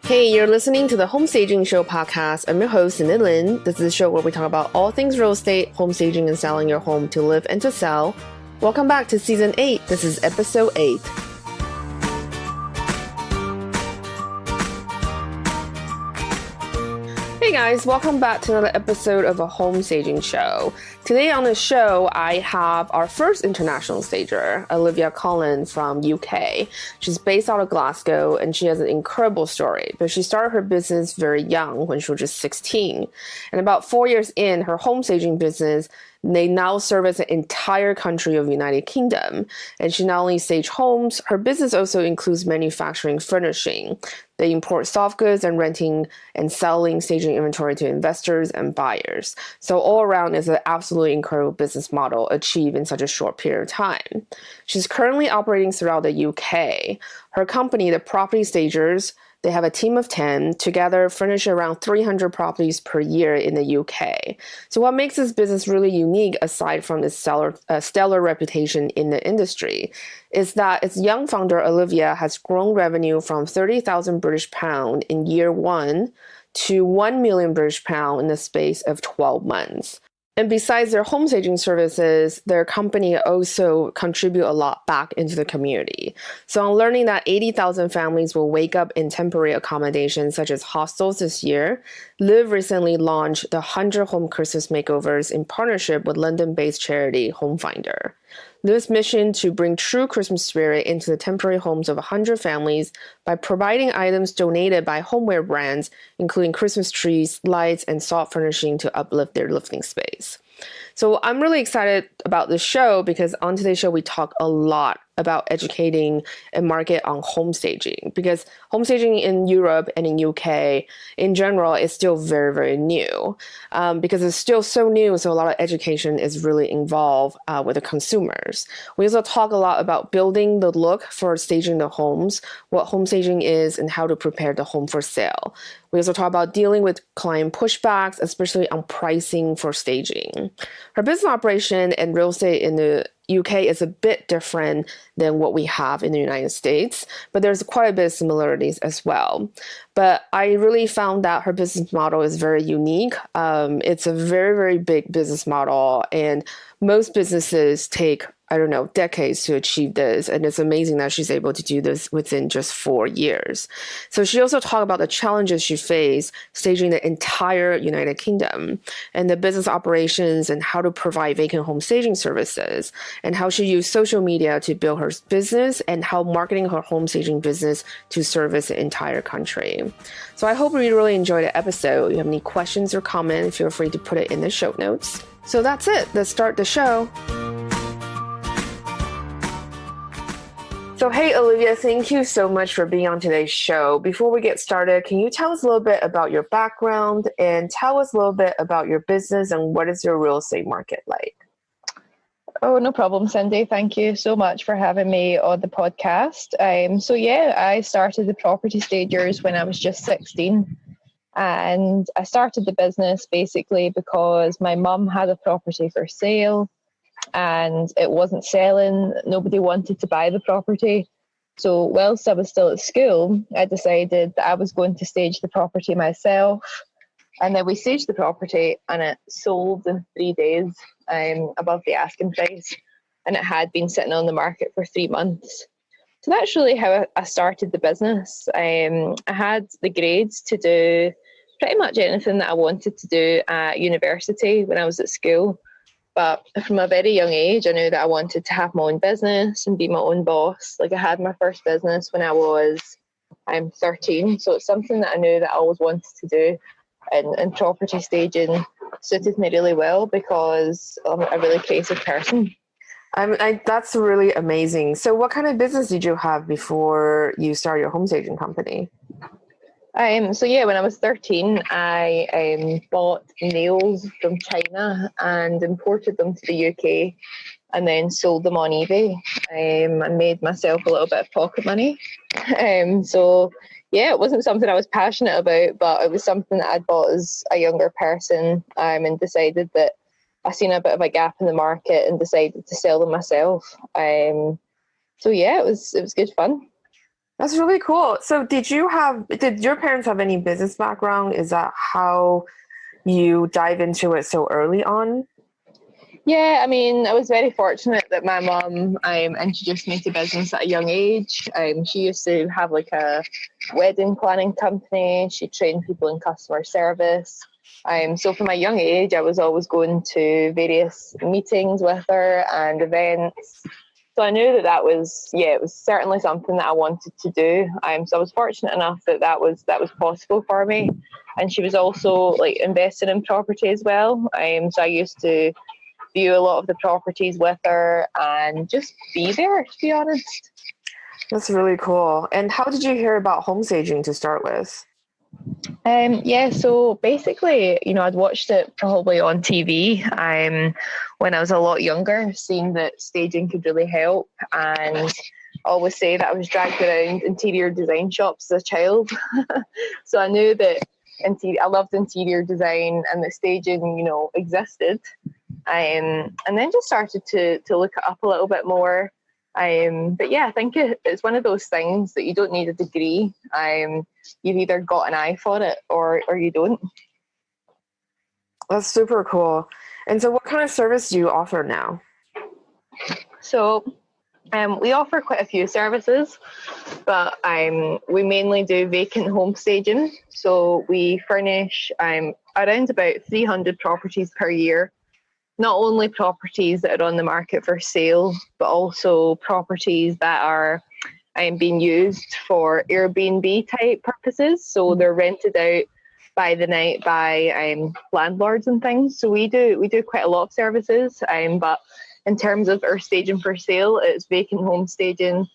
Hey, you're listening to the Home Staging Show podcast. I'm your host, Millennial. This is a show where we talk about all things real estate, home staging, and selling your home to live and to sell. Welcome back to Season 8. This is Episode 8. Hey guys, welcome back to another episode of a Home Staging Show. Today on the show, I have our first international stager, Olivia Conlon from UK. She's based out of Glasgow and she has an incredible story, but she started her business very young when she was just 16. And about 4 years in, her home staging business, they now service the entire country of the United Kingdom. And she not only stages homes, her business also includes manufacturing furnishing. They import soft goods and renting and selling staging inventory to investors and buyers. So all around is an absolutely incredible business model achieved in such a short period of time. She's currently operating throughout the UK. Her company, the Property Stagers, they have a team of 10, together furnish around 300 properties per year in the UK. So what makes this business really unique, aside from its stellar reputation in the industry, is that its young founder, Olivia, has grown revenue from 30,000 British pound in year one to 1 million British pound in the space of 12 months. And besides their home staging services, their company also contribute a lot back into the community. So on learning that 80,000 families will wake up in temporary accommodations such as hostels this year, Liv recently launched the 100 Home Christmas Makeovers in partnership with London-based charity Home Finder. Liv's mission to bring true Christmas spirit into the temporary homes of 100 families by providing items donated by homeware brands, including Christmas trees, lights, and soft furnishing to uplift their living space. So I'm really excited about this show because on today's show, we talk a lot about educating and market on home staging, because home staging in Europe and in UK in general is still very, very new, because it's still so new. So a lot of education is really involved with the consumers. We also talk a lot about building the look for staging the homes, what home staging is, and how to prepare the home for sale. We also talk about dealing with client pushbacks, especially on pricing for staging. Her business operation and real estate in the UK is a bit different than what we have in the United States, but there's quite a bit of similarities as well. But I really found that her business model is very unique. It's a very, very big business model, and most businesses take, decades to achieve this. And it's amazing that she's able to do this within just 4 years. So she also talked about the challenges she faced staging the entire United Kingdom and the business operations and how to provide vacant home staging services and how she used social media to build her business and how marketing her home staging business to service the entire country. So I hope you really enjoyed the episode. If you have any questions or comments, feel free to put it in the show notes. So that's it. Let's start the show. So hey, Olivia, thank you so much for being on today's show. Before we get started, can you tell us a little bit about your background and tell us a little bit about your business and what is your real estate market like? Oh, no problem, Cindy. Thank you so much for having me on the podcast. I started the Property Stagers when I was just 16. And I started the business basically because my mum had a property for sale and it wasn't selling. Nobody wanted to buy the property. So whilst I was still at school, I decided that I was going to stage the property myself. And then we staged the property and it sold in 3 days above the asking price. And it had been sitting on the market for 3 months. So that's really how I started the business. I had the grades to do pretty much anything that I wanted to do at university when I was at school. But from a very young age, I knew that I wanted to have my own business and be my own boss. Like I had my first business when I was 13. So it's something that I knew that I always wanted to do. And property staging suited me really well because I'm a really creative person. That's really amazing. So what kind of business did you have before you started your home staging company? When I was 13, I bought nails from China and imported them to the UK and then sold them on eBay. I made myself a little bit of pocket money. It wasn't something I was passionate about, but it was something that I'd bought as a younger person and decided that I seen a bit of a gap in the market and decided to sell them myself. It was good fun. That's really cool. So did your parents have any business background? Is that how you dive into it so early on? Yeah, I mean, I was very fortunate that my mum introduced me to business at a young age. She used to have like a wedding planning company. She trained people in customer service. So from a young age, I was always going to various meetings with her and events. So I knew that was, yeah, it was certainly something that I wanted to do. So I was fortunate enough that was possible for me. And she was also like invested in property as well. So I used to view a lot of the properties with her and just be there, to be honest. That's really cool. And how did you hear about home staging to start with? Yeah, so basically, I'd watched it probably on TV when I was a lot younger, seeing that staging could really help. And I always say that I was dragged around interior design shops as a child. So I knew that I loved interior design and that staging, existed. And then just started to look it up a little bit more. But yeah, I think it's one of those things that you don't need a degree. You've either got an eye for it or you don't. That's super cool. And so what kind of service do you offer now? So we offer quite a few services, but we mainly do vacant home staging. So we furnish around about 300 properties per year. Not only properties that are on the market for sale, but also properties that are being used for Airbnb type purposes. So they're rented out by the night by landlords and things. So we do quite a lot of services. But in terms of our staging for sale, it's vacant home staging,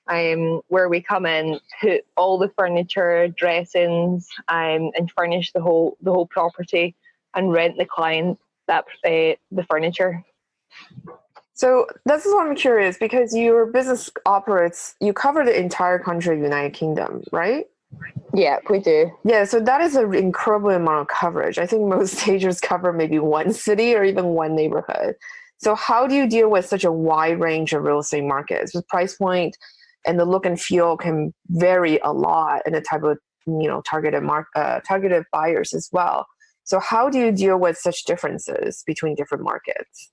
where we come in, put all the furniture, dressings, and furnish the whole property and rent the client the furniture. So this is what I'm curious, because your business operates, you cover the entire country of the United Kingdom, right? Yeah, we do. Yeah, so that is an incredible amount of coverage. I think most stagers cover maybe one city or even one neighborhood. So how do you deal with such a wide range of real estate markets? The price point and the look and feel can vary a lot in the type of targeted buyers as well. So how do you deal with such differences between different markets?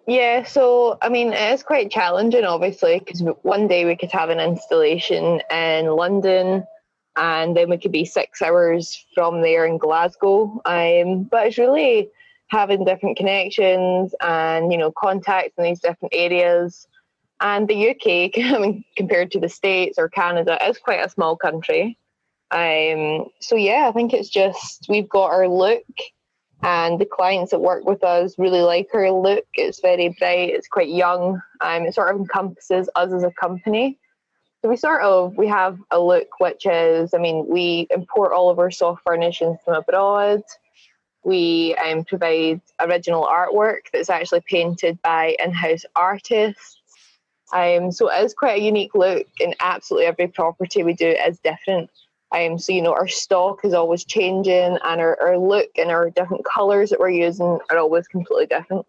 Yeah, so I mean, it is quite challenging, obviously, because one day we could have an installation in London, and then we could be 6 hours from there in Glasgow. But it's really having different connections and contacts in these different areas. And the UK, I mean, compared to the States or Canada, is quite a small country. So yeah, I think it's just we've got our look, and the clients that work with us really like our look. It's very bright, it's quite young, it sort of encompasses us as a company. So we have a look which is, I mean, we import all of our soft furnishings from abroad. We provide original artwork that's actually painted by in-house artists. So it is quite a unique look, and absolutely every property we do is different. So, our stock is always changing, and our look and our different colours that we're using are always completely different.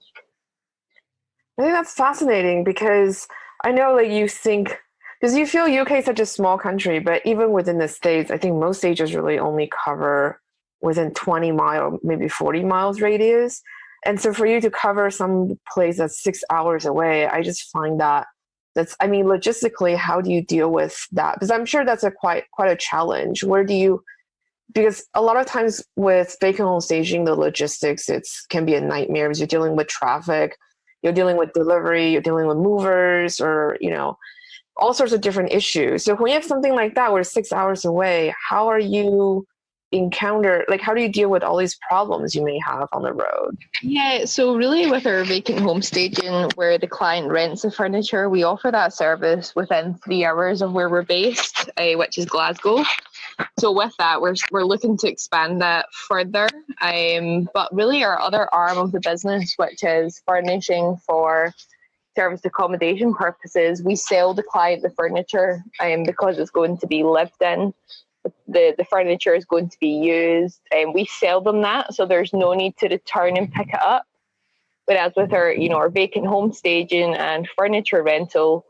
I think that's fascinating, because I know like you think, because you feel UK is such a small country, but even within the States, I think most stages really only cover within 20 mile, maybe 40 miles radius. And so for you to cover some place that's 6 hours away, I just find I mean, logistically, how do you deal with that? Because I'm sure that's quite a challenge. Because a lot of times with vacant home staging, the logistics, can be a nightmare, because you're dealing with traffic, you're dealing with delivery, you're dealing with movers, or, all sorts of different issues. So when you have something like that, where it's 6 hours away, how do you deal with all these problems you may have on the road? Yeah, so really with our vacant home staging, where the client rents the furniture, we offer that service within 3 hours of where we're based, which is Glasgow. So with that, we're looking to expand that further. But really our other arm of the business, which is furnishing for service accommodation purposes, we sell the client the furniture because it's going to be lived in. The furniture is going to be used, and we sell them that, so there's no need to return and pick it up. Whereas with our vacant home staging and furniture rental,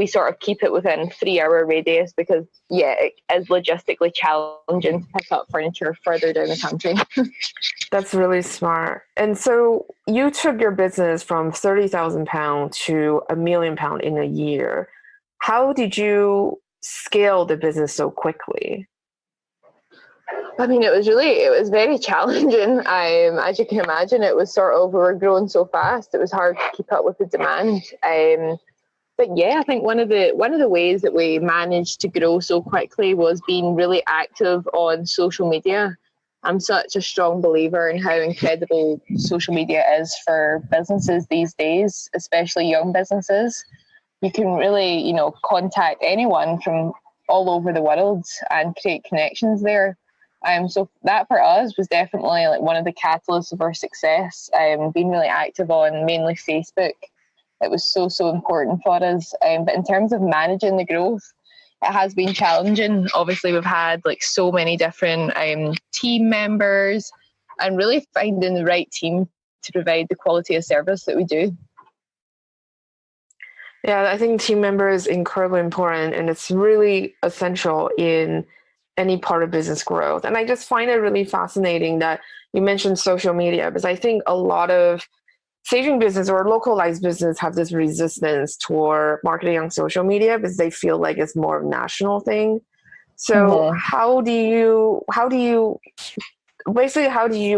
we sort of keep it within 3-hour radius because, yeah, it is logistically challenging to pick up furniture further down the country. That's really smart. And so you took your business from £30,000 to £1 million in a year. How did you scale the business so quickly? I mean, it was very challenging. As you can imagine, it was sort of, we were growing so fast, it was hard to keep up with the demand. But yeah, I think one of the ways that we managed to grow so quickly was being really active on social media. I'm such a strong believer in how incredible social media is for businesses these days, especially young businesses. You can really, contact anyone from all over the world and create connections there. So that for us was definitely like one of the catalysts of our success. Being really active on mainly Facebook. It was so important for us. But in terms of managing the growth, it has been challenging. Obviously, we've had like so many different team members, and really finding the right team to provide the quality of service that we do. Yeah, I think team member is incredibly important, and it's really essential in any part of business growth. And I just find it really fascinating that you mentioned social media, because I think a lot of staging business or localized business have this resistance toward marketing on social media because they feel like it's more of a national thing. So how do you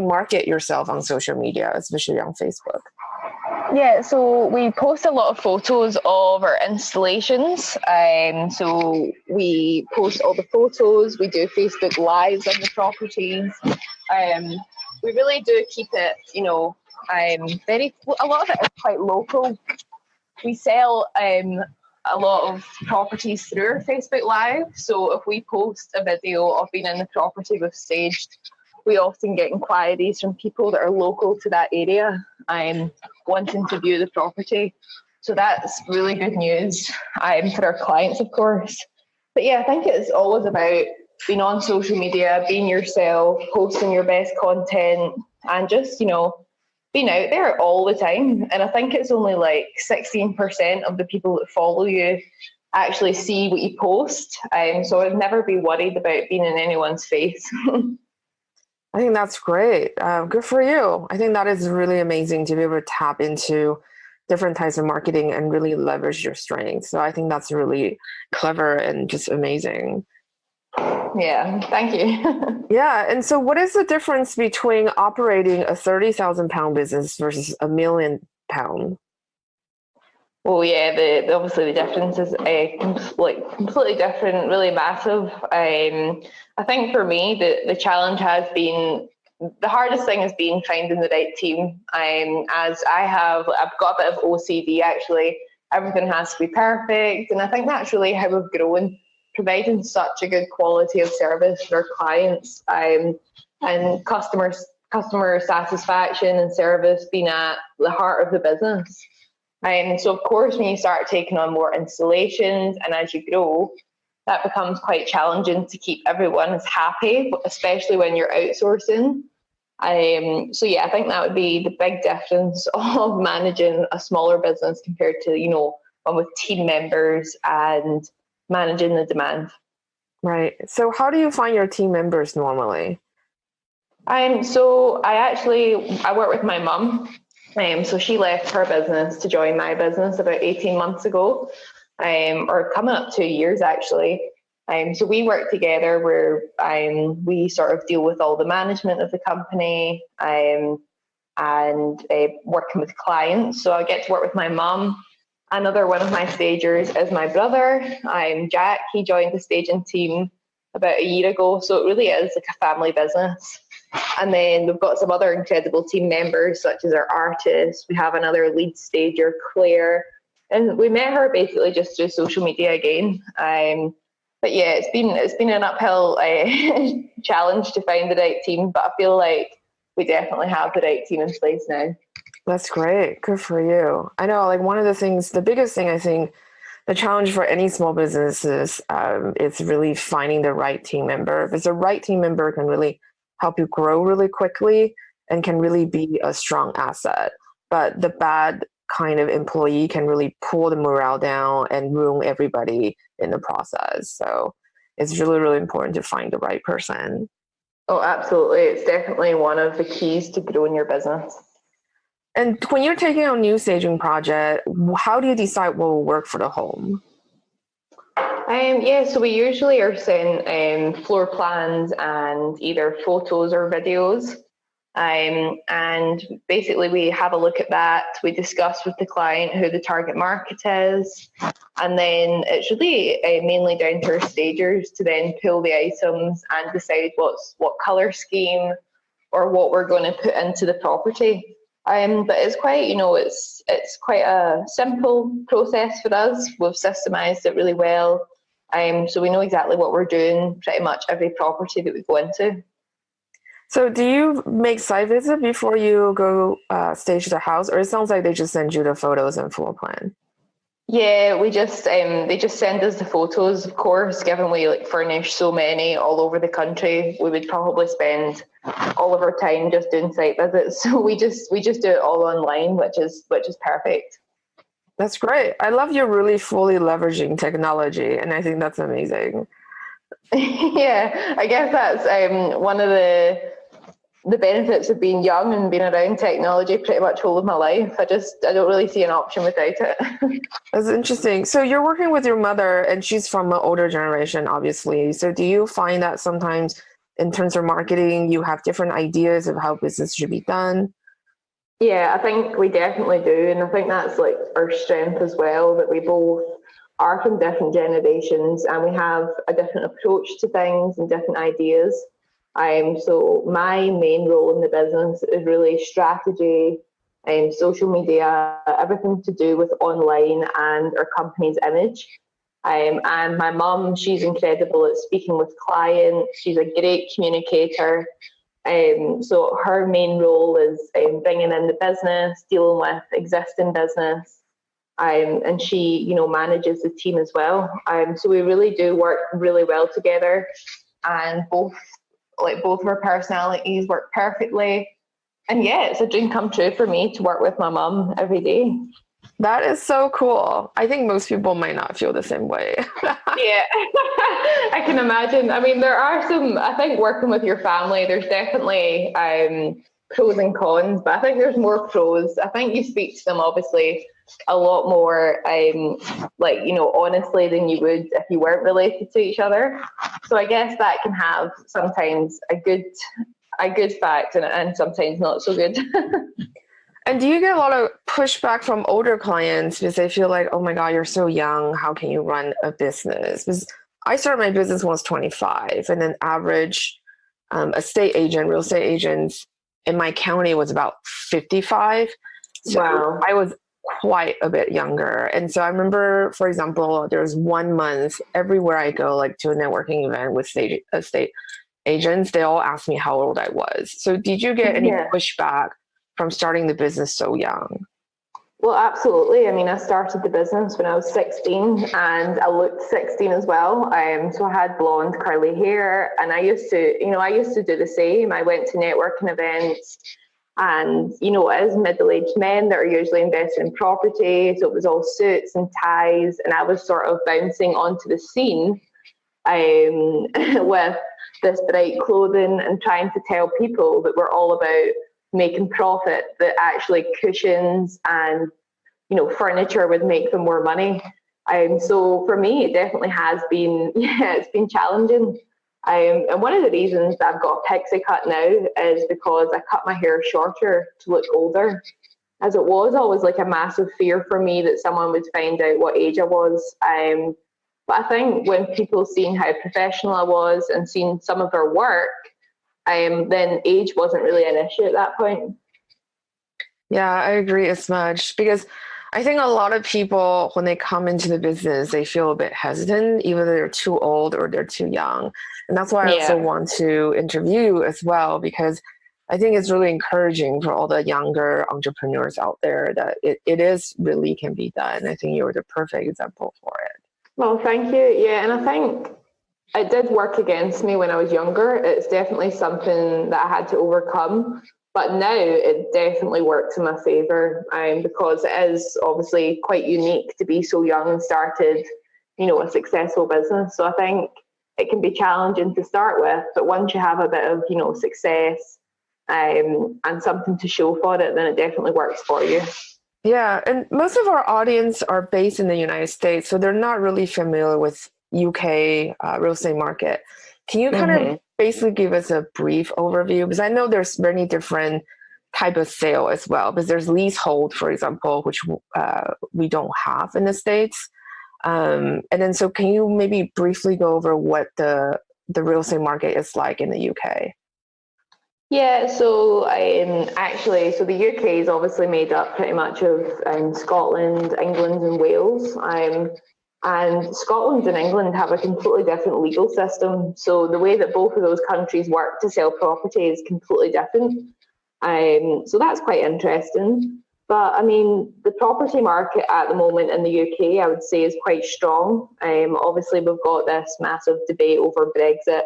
market yourself on social media, especially on Facebook? Yeah, so we post a lot of photos of our installations. So we post all the photos, we do Facebook Lives on the properties. We really do keep it, a lot of it is quite local. We sell a lot of properties through our Facebook Live. So if we post a video of being in the property we've staged, we often get inquiries from people that are local to that area wanting to view the property. So that's really good news for our clients, of course. But yeah, I think it's always about being on social media, being yourself, posting your best content, and just, being out there all the time. And I think it's only like 16% of the people that follow you actually see what you post. So I'd never be worried about being in anyone's face. I think that's great. Good for you. I think that is really amazing to be able to tap into different types of marketing and really leverage your strengths. So I think that's really clever and just amazing. Yeah, thank you. Yeah. And so what is the difference between operating a £30,000 business versus £1 million? Well, yeah, obviously the difference is completely different, really massive. I think for me, the challenge has been, the hardest thing has been finding the right team. I've got a bit of OCD actually. Everything has to be perfect, and I think that's really how we've grown, providing such a good quality of service for our clients, and customer satisfaction and service being at the heart of the business. So of course, when you start taking on more installations and as you grow, that becomes quite challenging to keep everyone as happy, especially when you're outsourcing. So yeah, I think that would be the big difference of managing a smaller business compared to, one with team members and managing the demand. So how do you find your team members normally? So I work with my mum. So she left her business to join my business about 18 months ago, or coming up 2 years actually. So we work together where we sort of deal with all the management of the company and working with clients. So I get to work with my mum. Another one of my stagers is my brother. Jack. He joined the staging team about a year ago. So it really is like a family business. And then we've got some other incredible team members, such as our artist. We have another lead stager, Claire, and we met her basically just through social media again. But yeah, it's been an uphill challenge to find the right team, but I feel like we definitely have the right team in place now. That's great. Good for you. I know, like one of the biggest thing I think, the challenge for any small business is it's really finding the right team member. Because the right team member can really help you grow really quickly and can really be a strong asset. But the bad kind of employee can really pull the morale down and ruin everybody in the process. So it's really, really important to find the right person. Oh, absolutely. It's definitely one of the keys to growing your business. And when you're taking on a new staging project, how do you decide what will work for the home? So we usually are sent floor plans and either photos or videos. And basically we have a look at that. We discuss with the client who the target market is. And then it's really mainly down to our stagers to then pull the items and decide what colour scheme or what we're going to put into the property. But it's quite, it's quite a simple process for us. We've systemized it really well. So we know exactly what we're doing pretty much every property that we go into. So do you make site visit before you go stage the house, or it sounds like they just send you the photos and floor plan? Yeah, we just they just send us the photos. Of course, given we furnish so many all over the country, we would probably spend all of our time just doing site visits. So we just do it all online, which is perfect. That's great. I love you're really fully leveraging technology, and I think that's amazing. Yeah, I guess that's one of the benefits of being young and being around technology pretty much all of my life. I don't really see an option without it. That's interesting. So you're working with your mother, and she's from an older generation, obviously. So do you find that sometimes in terms of marketing, you have different ideas of how business should be done? Yeah, I think we definitely do. And I think that's our strength as well, that we both are from different generations and we have a different approach to things and different ideas. So my main role in the business is really strategy and social media, everything to do with online and our company's image. And my mum, she's incredible at speaking with clients. She's a great communicator. So her main role is bringing in the business, dealing with existing business, and she, manages the team as well. So we really do work really well together, and both of our personalities work perfectly. And yeah, it's a dream come true for me to work with my mum every day. That is so cool. I think most people might not feel the same way. Yeah, I can imagine. I mean, there are I think working with your family, there's definitely pros and cons, but I think there's more pros. I think you speak to them obviously a lot more honestly than you would if you weren't related to each other. So I guess that can have sometimes a good fact and sometimes not so good. And do you get a lot of pushback from older clients because they feel like, oh my God, you're so young. How can you run a business? Because I started my business when I was 25, and then average real estate agents in my county was about 55. So wow. I was quite a bit younger. And so I remember, for example, there was 1 month everywhere I go, like to a networking event with estate agents, they all asked me how old I was. So did you get any pushback from starting the business so young? Well, absolutely. I mean, I started the business when I was 16 and I looked 16 as well. So I had blonde curly hair, and I used to do the same. I went to networking events, and it is middle-aged men that are usually invested in property. So it was all suits and ties, and I was sort of bouncing onto the scene with this bright clothing and trying to tell people that we're all about making profit, that actually cushions and furniture would make them more money. So for me, it definitely has been, it's been challenging. And one of the reasons that I've got a pixie cut now is because I cut my hair shorter to look older, as it was always like a massive fear for me that someone would find out what age I was. But I think when people seen how professional I was and seen some of their work, then age wasn't really an issue at that point. Yeah, I agree as much, because I think a lot of people, when they come into the business, they feel a bit hesitant, either they're too old or they're too young. And that's why I also want to interview you as well, because I think it's really encouraging for all the younger entrepreneurs out there that it is really can be done. I think you're the perfect example for it. Well, thank you. Yeah, and I think it did work against me when I was younger. It's definitely something that I had to overcome. But now it definitely works in my favour, because it is obviously quite unique to be so young and started, a successful business. So I think it can be challenging to start with, but once you have a bit of, success and something to show for it, then it definitely works for you. Yeah, and most of our audience are based in the United States, so they're not really familiar with UK real estate market. Can you kind of basically give us a brief overview? Because I know there's many different type of sale as well, because there's leasehold, for example, which we don't have in the States. And then, so can you maybe briefly go over what the real estate market is like in the UK? Yeah, so so the UK is obviously made up pretty much of Scotland, England, and Wales. And Scotland and England have a completely different legal system. So the way that both of those countries work to sell property is completely different. So that's quite interesting. But I mean, the property market at the moment in the UK, I would say, is quite strong. Obviously, we've got this massive debate over Brexit,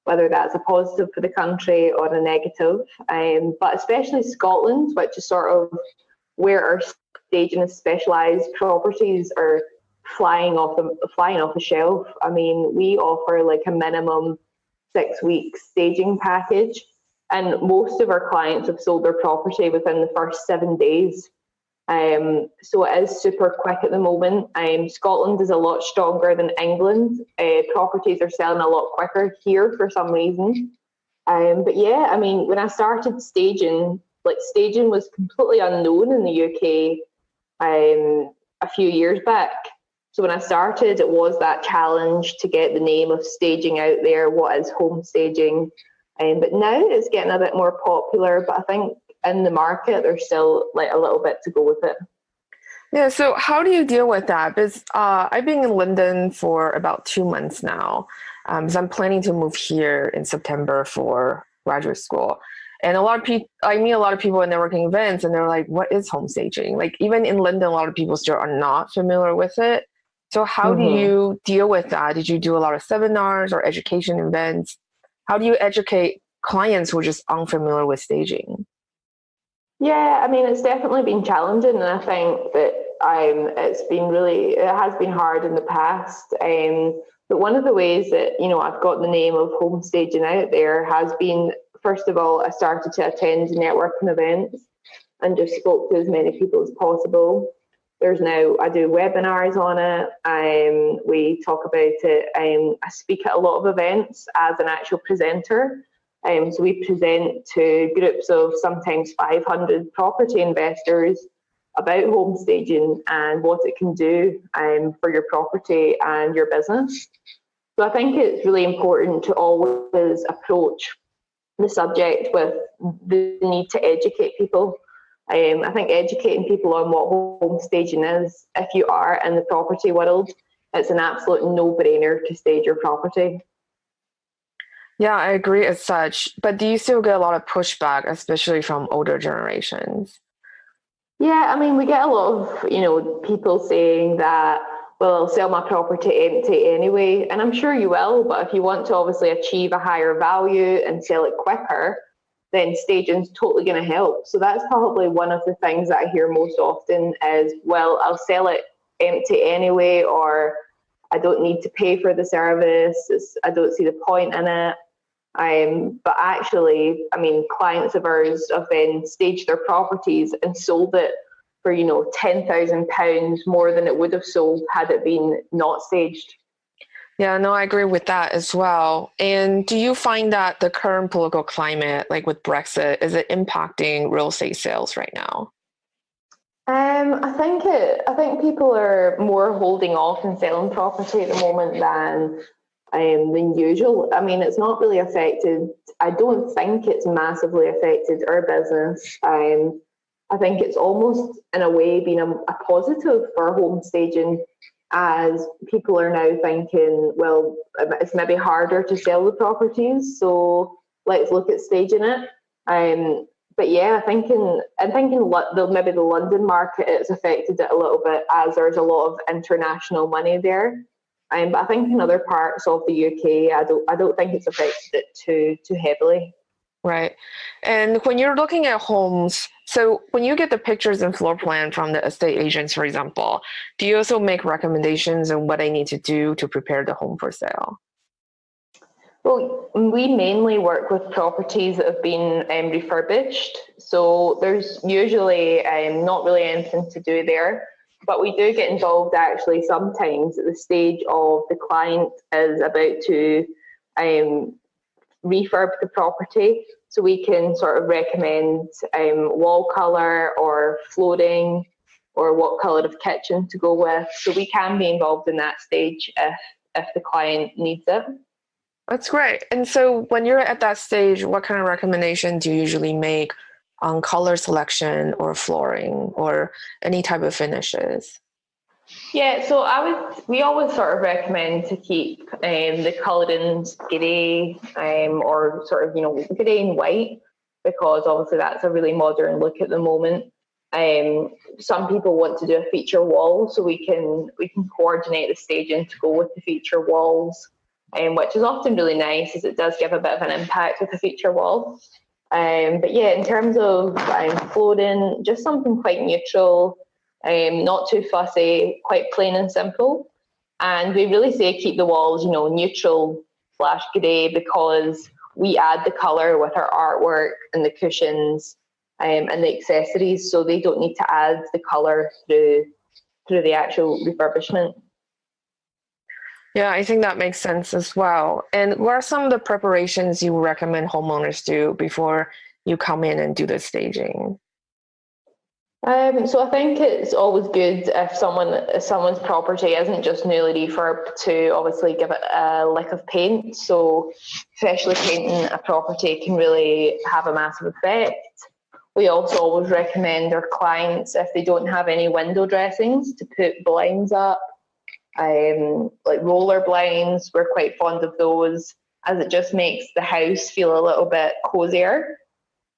whether that's a positive for the country or a negative. But especially Scotland, which is sort of where our staging and specialised properties are flying off the shelf. I mean, we offer like a minimum 6 week staging package, and most of our clients have sold their property within the first 7 days. So it is super quick at the moment. Scotland is a lot stronger than England. Properties are selling a lot quicker here for some reason. But yeah, I mean, when I started staging, staging was completely unknown in the UK a few years back. So when I started, it was that challenge to get the name of staging out there. What is home staging? But now it's getting a bit more popular. But I think in the market, there's still like a little bit to go with it. Yeah, so how do you deal with that? Because I've been in London for about 2 months now. So I'm planning to move here in September for graduate school. And I meet a lot of people in networking events, and they're like, what is home staging? Like, even in London, a lot of people still are not familiar with it. So how do you deal with that? Did you do a lot of seminars or education events? How do you educate clients who are just unfamiliar with staging? Yeah, I mean, it's definitely been challenging, and I think that it has been hard in the past. But one of the ways that I've got the name of home staging out there has been, first of all, I started to attend networking events and just spoke to as many people as possible. I do webinars on it. We talk about it. I speak at a lot of events as an actual presenter. So we present to groups of sometimes 500 property investors about home staging and what it can do for your property and your business. So I think it's really important to always approach the subject with the need to educate people. I think educating people on what home staging is, if you are in the property world, it's an absolute no-brainer to stage your property. Yeah, I agree as such. But do you still get a lot of pushback, especially from older generations? Yeah, I mean, we get a lot of, people saying that, well, I'll sell my property empty anyway. And I'm sure you will, but if you want to obviously achieve a higher value and sell it quicker, then staging's totally going to help. So that's probably one of the things that I hear most often is, well, I'll sell it empty anyway, or I don't need to pay for the service. I don't see the point in it. But actually, I mean, clients of ours have then staged their properties and sold it for, £10,000 more than it would have sold had it been not staged. Yeah, no, I agree with that as well. And do you find that the current political climate, like with Brexit, is it impacting real estate sales right now? I think people are more holding off and selling property at the moment than usual. I mean, it's not really affected. I don't think it's massively affected our business. I think it's almost in a way been a positive for home staging, as people are now thinking, well, it's maybe harder to sell the properties, so let's look at staging it. But yeah, I'm thinking maybe the London market, it's affected it a little bit as there's a lot of international money there. But I think in other parts of the UK, I don't think it's affected it too heavily. Right. And when you're looking at homes, so when you get the pictures and floor plan from the estate agents, for example, do you also make recommendations on what they need to do to prepare the home for sale? Well, we mainly work with properties that have been refurbished. So there's usually not really anything to do there. But we do get involved actually sometimes at the stage of the client is about to refurb the property. So we can sort of recommend wall colour or flooring or what colour of kitchen to go with. So we can be involved in that stage if the client needs it. That's great. And so when you're at that stage, what kind of recommendation do you usually make on color selection or flooring or any type of finishes? Yeah, so we always sort of recommend to keep the colourings grey or sort of, grey and white, because obviously that's a really modern look at the moment. Some people want to do a feature wall, so we can coordinate the staging to go with the feature walls, which is often really nice as it does give a bit of an impact with a feature wall. But yeah, in terms of flooring, just something quite neutral. Not too fussy, quite plain and simple. And we really say keep the walls, neutral / grey, because we add the colour with our artwork and the cushions and the accessories, so they don't need to add the colour through the actual refurbishment. Yeah, I think that makes sense as well. And what are some of the preparations you recommend homeowners do before you come in and do the staging? So I think it's always good if someone's property isn't just newly refurbed to obviously give it a lick of paint. So freshly painting a property can really have a massive effect. We also always recommend our clients, if they don't have any window dressings, to put blinds up, like roller blinds. We're quite fond of those, as it just makes the house feel a little bit cozier.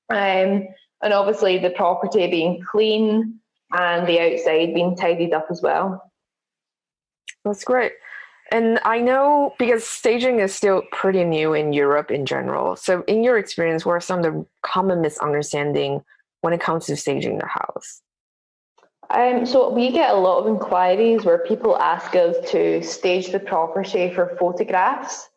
And obviously the property being clean and the outside being tidied up as well. That's great. And I know because staging is still pretty new in Europe in general. So in your experience, what are some of the common misunderstandings when it comes to staging the house? So we get a lot of inquiries where people ask us to stage the property for photographs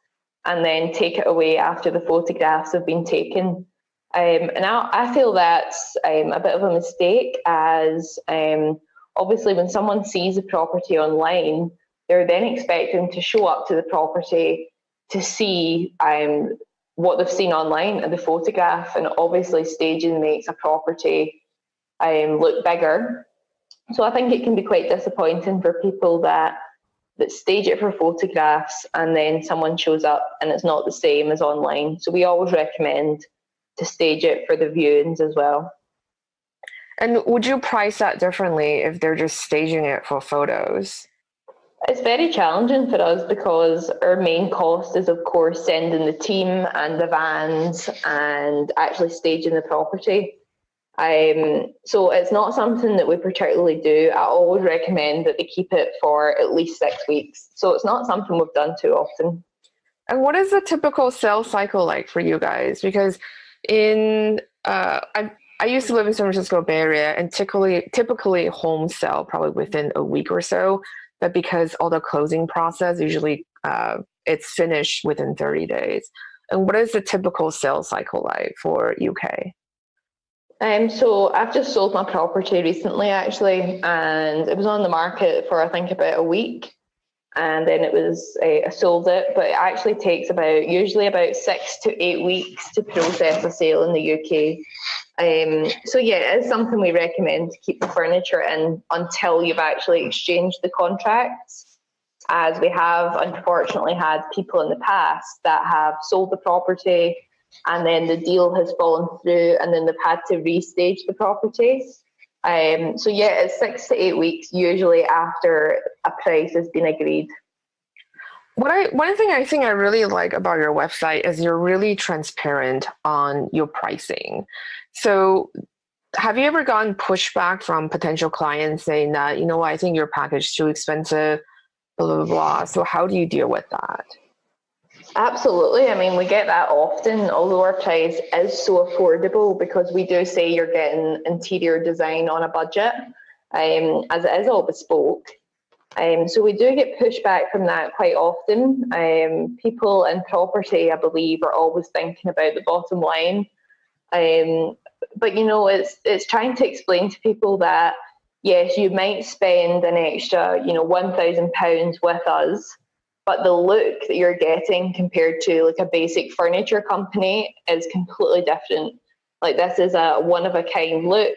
and then take it away after the photographs have been taken. And I feel that's a bit of a mistake, as obviously when someone sees a property online, they're then expecting to show up to the property to see what they've seen online in the photograph, and obviously staging makes a property look bigger. So I think it can be quite disappointing for people that stage it for photographs and then someone shows up and it's not the same as online. So we always recommend to stage it for the viewings as well. And would you price that differently if they're just staging it for photos? It's very challenging for us because our main cost is, of course, sending the team and the vans and actually staging the property. So it's not something that we particularly do. I always recommend that they keep it for at least 6 weeks. So it's not something we've done too often. And what is the typical sales cycle like for you guys? Because I used to live in San Francisco Bay Area, and typically homes sell probably within a week or so. But because all the closing process, usually it's finished within 30 days. And what is the typical sales cycle like for UK? So I've just sold my property recently, actually, and it was on the market for I think about a week, and then it was I sold it. But it actually takes usually about 6 to 8 weeks to process a sale in the UK. So yeah, it's something we recommend to keep the furniture in until you've actually exchanged the contracts, as we have unfortunately had people in the past that have sold the property and then the deal has fallen through and then they've had to restage the property. So yeah, it's 6 to 8 weeks usually after a price has been agreed. One thing I think I really like about your website is you're really transparent on your pricing. So have you ever gotten pushback from potential clients saying that, I think your package is too expensive, blah, blah, blah. So how do you deal with that? Absolutely. I mean, we get that often, although our price is so affordable because we do say you're getting interior design on a budget, as it is all bespoke. So we do get pushback from that quite often. People in property, I believe, are always thinking about the bottom line. But it's trying to explain to people that yes, you might spend an extra, £1,000 with us, but the look that you're getting compared to like a basic furniture company is completely different. Like this is a one of a kind look,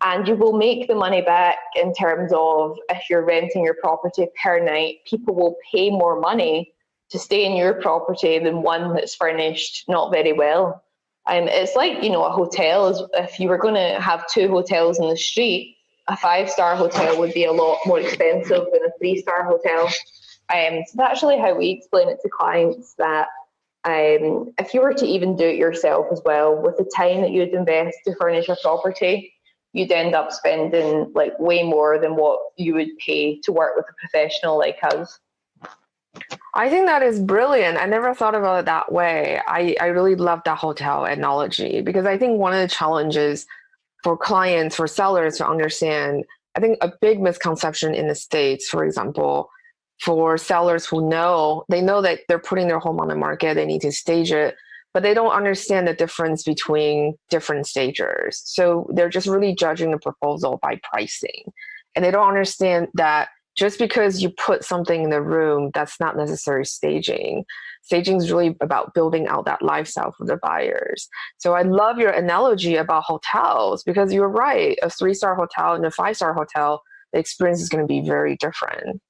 and you will make the money back in terms of if you're renting your property per night, people will pay more money to stay in your property than one that's furnished not very well. It's like, a hotel is if you were going to have two hotels in the street, a 5-star hotel would be a lot more expensive than a 3-star hotel. So that's really how we explain it to clients that if you were to even do it yourself as well, with the time that you'd invest to furnish a property, you'd end up spending like way more than what you would pay to work with a professional like us. I think that is brilliant. I never thought about it that way. I really love that hotel analogy because I think one of the challenges for clients, for sellers to understand, I think a big misconception in the States, for example, for sellers who know that they're putting their home on the market, they need to stage it, but they don't understand the difference between different stagers. So they're just really judging the proposal by pricing. And they don't understand that just because you put something in the room, that's not necessarily staging. Staging is really about building out that lifestyle for the buyers. So I love your analogy about hotels because you're right. A 3-star hotel and a 5-star hotel, the experience is going to be very different.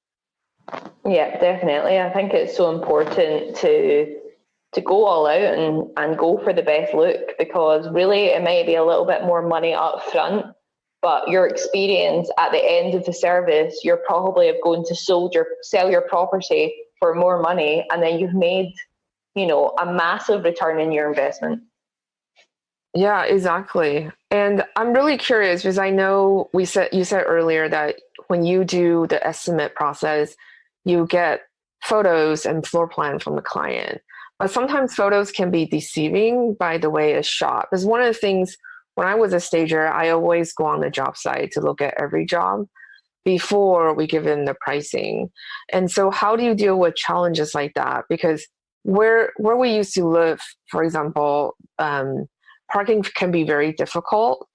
Yeah, definitely. I think it's so important to go all out and go for the best look, because really it might be a little bit more money up front, but your experience at the end of the service, you're probably going to sell your property for more money, and then you've made, a massive return in your investment. Yeah, exactly. And I'm really curious because I know you said earlier that when you do the estimate process, you get photos and floor plan from the client. But sometimes photos can be deceiving by the way it's shot. Because one of the things when I was a stager, I always go on the job site to look at every job before we give in the pricing. And so how do you deal with challenges like that? Because where we used to live, for example, parking can be very difficult,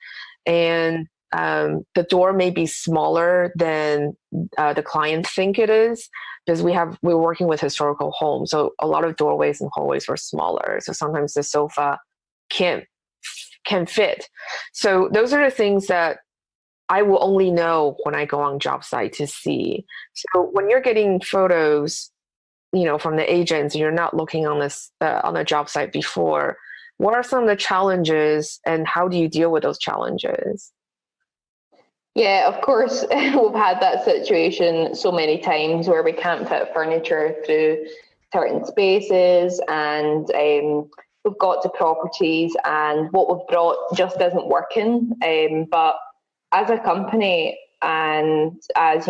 and the door may be smaller than the client think it is, because we're working with historical homes, so a lot of doorways and hallways were smaller. So sometimes the sofa can't fit. So those are the things that I will only know when I go on job site to see. So when you're getting photos, from the agents, and you're not looking on the job site before, what are some of the challenges and how do you deal with those challenges? Yeah, of course, we've had that situation so many times where we can't fit furniture through certain spaces, and we've got to properties and what we've brought just isn't working. But as a company and as,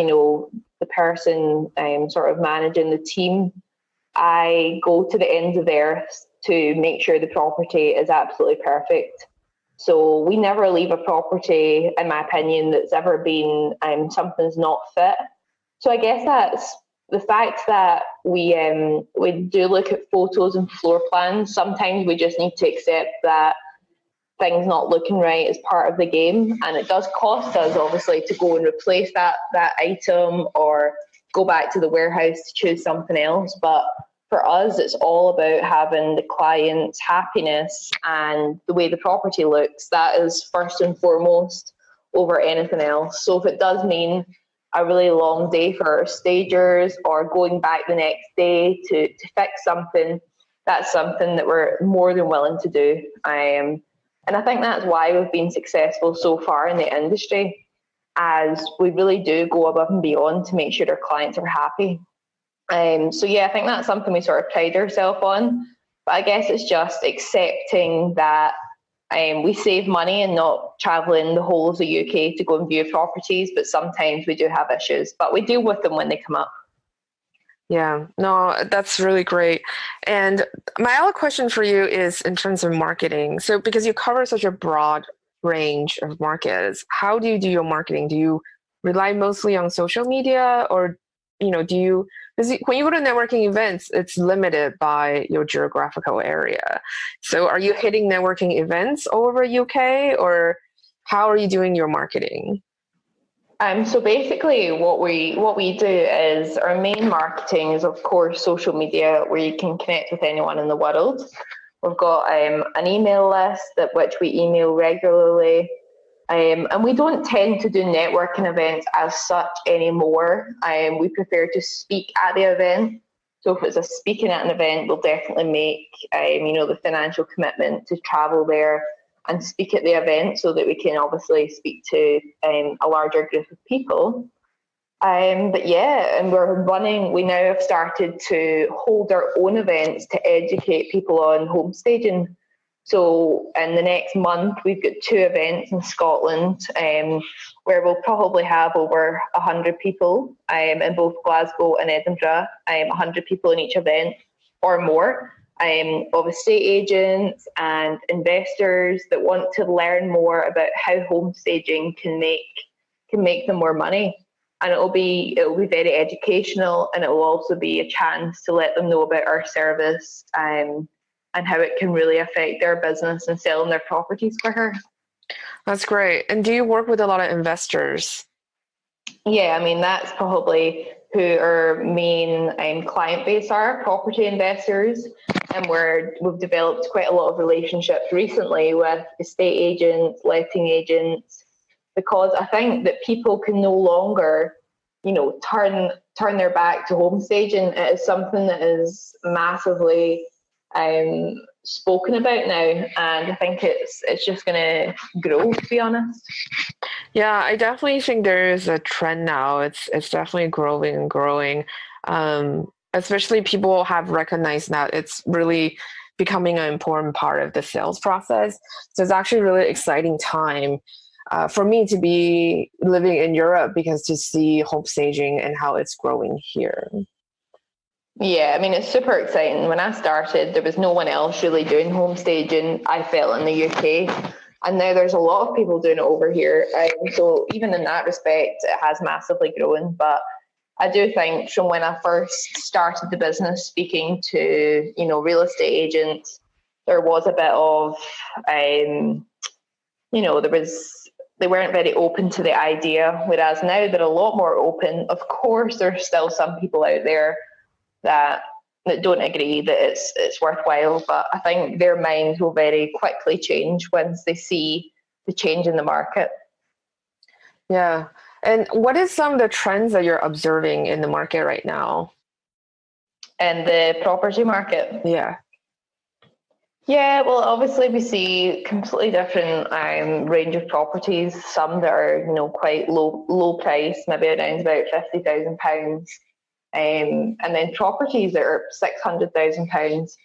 the person sort of managing the team, I go to the ends of the earth to make sure the property is absolutely perfect. So we never leave a property, in my opinion, that's ever been something's not fit. So I guess that's the fact that we do look at photos and floor plans. Sometimes we just need to accept that things not looking right is part of the game, and it does cost us obviously to go and replace that item or go back to the warehouse to choose something else. But for us, it's all about having the client's happiness and the way the property looks. That is first and foremost over anything else. So if it does mean a really long day for our stagers or going back the next day to fix something, that's something that we're more than willing to do. And I think that's why we've been successful so far in the industry, as we really do go above and beyond to make sure our clients are happy. So yeah, I think that's something we sort of pride ourselves on. But I guess it's just accepting that we save money and not travelling the whole of the UK to go and view properties, but sometimes we do have issues, but we deal with them when they come up. Yeah, no, that's really great. And my other question for you is in terms of marketing. So, because you cover such a broad range of markets, how do you do your marketing? Do you rely mostly on social media, or, do you, because when you go to networking events, it's limited by your geographical area. So, are you hitting networking events all over UK, or how are you doing your marketing? So basically what we do is our main marketing is of course social media where you can connect with anyone in the world. We've got an email list at which we email regularly. And we don't tend to do networking events as such anymore. We prefer to speak at the event. So if it's a speaking at an event, we'll definitely make the financial commitment to travel there and speak at the event so that we can obviously speak to a larger group of people. But yeah, and we now have started to hold our own events to educate people on homestaging. So in the next month, we've got 2 events in Scotland where we'll probably have over 100 people in both Glasgow and Edinburgh, 100 people in each event or more, of estate agents and investors that want to learn more about how homestaging can make them more money. And it'll be very educational, and it will also be a chance to let them know about our service and how it can really affect their business and selling their properties quicker. That's great. And do you work with a lot of investors? Yeah, I mean, that's probably who our main client base are, property investors. And we've developed quite a lot of relationships recently with estate agents, letting agents, because I think that people can no longer, turn their back to homestaging. It is something that is massively spoken about now, and I think it's just going to grow, to be honest. Yeah, I definitely think there is a trend now. It's definitely growing and growing. Especially people have recognized that it's really becoming an important part of the sales process. So it's actually a really exciting time for me to be living in Europe, because to see home staging and how it's growing here. Yeah, I mean, it's super exciting. When I started, there was no one else really doing home staging, I felt, in the UK. And now there's a lot of people doing it over here. So even in that respect, it has massively grown. But I do think from when I first started the business, speaking to, real estate agents, there was a bit of, they weren't very open to the idea. Whereas now they're a lot more open. Of course, there's still some people out there that don't agree that it's worthwhile, but I think their minds will very quickly change once they see the change in the market. Yeah. And what is some of the trends that you're observing in the market right now? And the property market? Yeah. Yeah, well, obviously we see completely different range of properties. Some that are, quite low price, maybe around about £50,000. And then properties that are £600,000.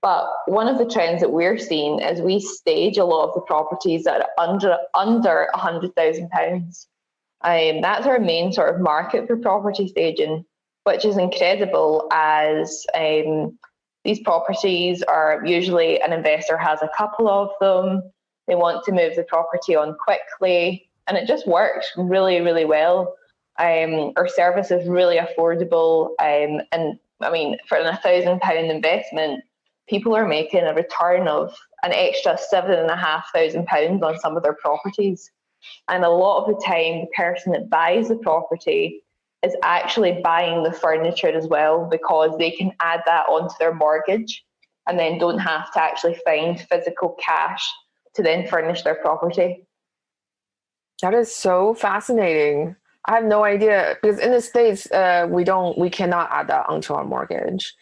But one of the trends that we're seeing is we stage a lot of the properties that are under £100,000. That's our main sort of market for property staging, which is incredible, as these properties are usually, an investor has a couple of them. They want to move the property on quickly, and it just works really, really well. Our service is really affordable, and I mean, for a £1,000 investment, people are making a return of an extra £7,500 on some of their properties. And a lot of the time, the person that buys the property is actually buying the furniture as well, because they can add that onto their mortgage and then don't have to actually find physical cash to then furnish their property. That is so fascinating. I have no idea, because in the States, we cannot add that onto our mortgage.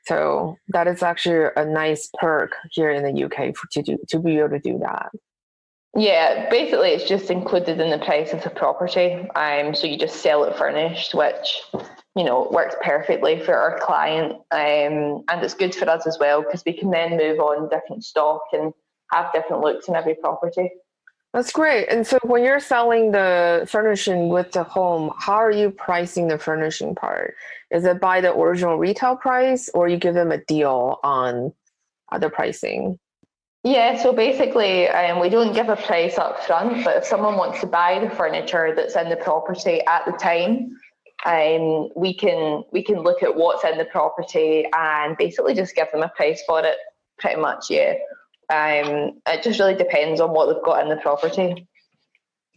So that is actually a nice perk here in the UK to be able to do that. Yeah, basically it's just included in the price of the property. So you just sell it furnished, which, works perfectly for our client. And it's good for us as well, because we can then move on different stock and have different looks in every property. That's great. And so when you're selling the furnishing with the home, how are you pricing the furnishing part? Is it by the original retail price or you give them a deal on the pricing? Yeah, so basically, we don't give a price up front, but if someone wants to buy the furniture that's in the property at the time, we can look at what's in the property and basically just give them a price for it. Pretty much, yeah. It just really depends on what they've got in the property.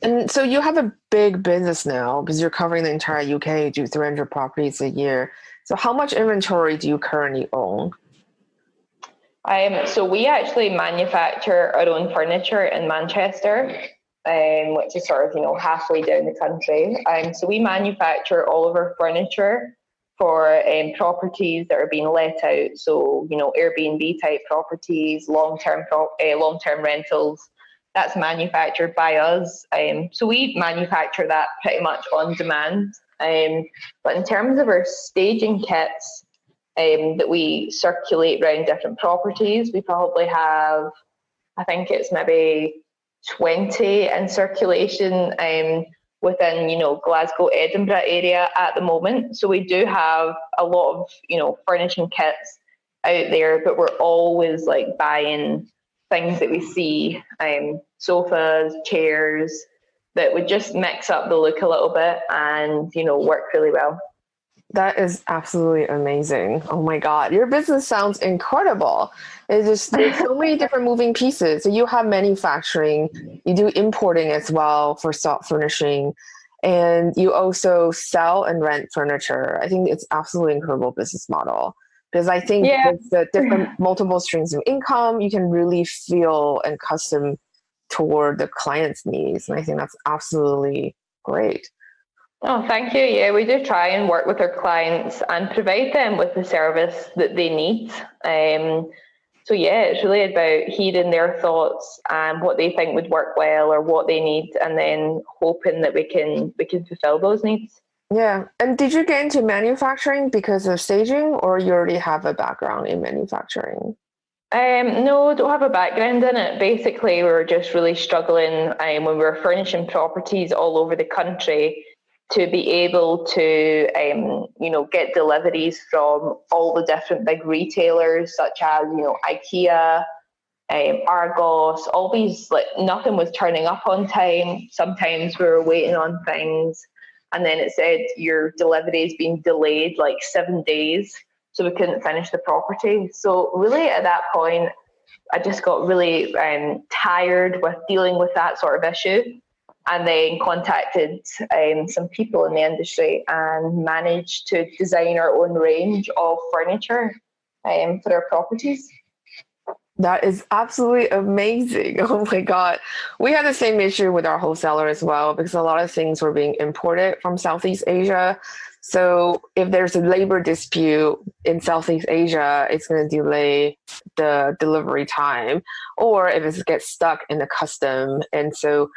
And so you have a big business now because you're covering the entire UK, you do 300 properties a year. So how much inventory do you currently own? So we actually manufacture our own furniture in Manchester, which is sort of, halfway down the country. So we manufacture all of our furniture for properties that are being let out. So, Airbnb type properties, long-term rentals. That's manufactured by us. So we manufacture that pretty much on demand. But in terms of our staging kits, that we circulate around different properties. We probably have, I think it's maybe 20 in circulation within, Glasgow, Edinburgh area at the moment. So we do have a lot of, furnishing kits out there, but we're always like buying things that we see, sofas, chairs, that would just mix up the look a little bit and, work really well. That is absolutely amazing. Oh my God. Your business sounds incredible. It's just, there's so many different moving pieces. So you have manufacturing, you do importing as well for soft furnishing, and you also sell and rent furniture. I think it's absolutely incredible business model because I think with the different multiple streams of income, you can really feel and custom toward the client's needs. And I think that's absolutely great. Oh, thank you. Yeah, we do try and work with our clients and provide them with the service that they need. So yeah, it's really about hearing their thoughts and what they think would work well or what they need, and then hoping that we can fulfill those needs. Yeah. And did you get into manufacturing because of staging, or you already have a background in manufacturing? No, don't have a background in it. Basically, we were just really struggling when we were furnishing properties all over the country to be able to, get deliveries from all the different big retailers, such as, IKEA, Argos, all these, like nothing was turning up on time. Sometimes we were waiting on things, and then it said your delivery has been delayed like 7 days, so we couldn't finish the property. So really at that point, I just got really tired with dealing with that sort of issue, and then contacted some people in the industry and managed to design our own range of furniture for our properties. That is absolutely amazing. Oh my God. We had the same issue with our wholesaler as well because a lot of things were being imported from Southeast Asia. So if there's a labor dispute in Southeast Asia, it's going to delay the delivery time, or if it gets stuck in the custom. And so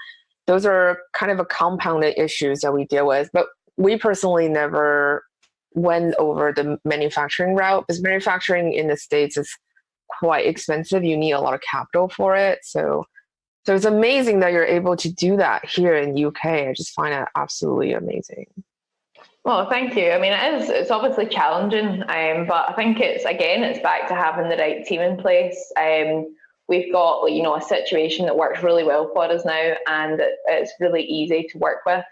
those are kind of a compounded issues that we deal with. But we personally never went over the manufacturing route because manufacturing in the States is quite expensive. You need a lot of capital for it. So it's amazing that you're able to do that here in UK. I just find it absolutely amazing. Well, thank you. I mean, it's obviously challenging, but I think it's back to having the right team in place. We've got, a situation that works really well for us now, and it's really easy to work with.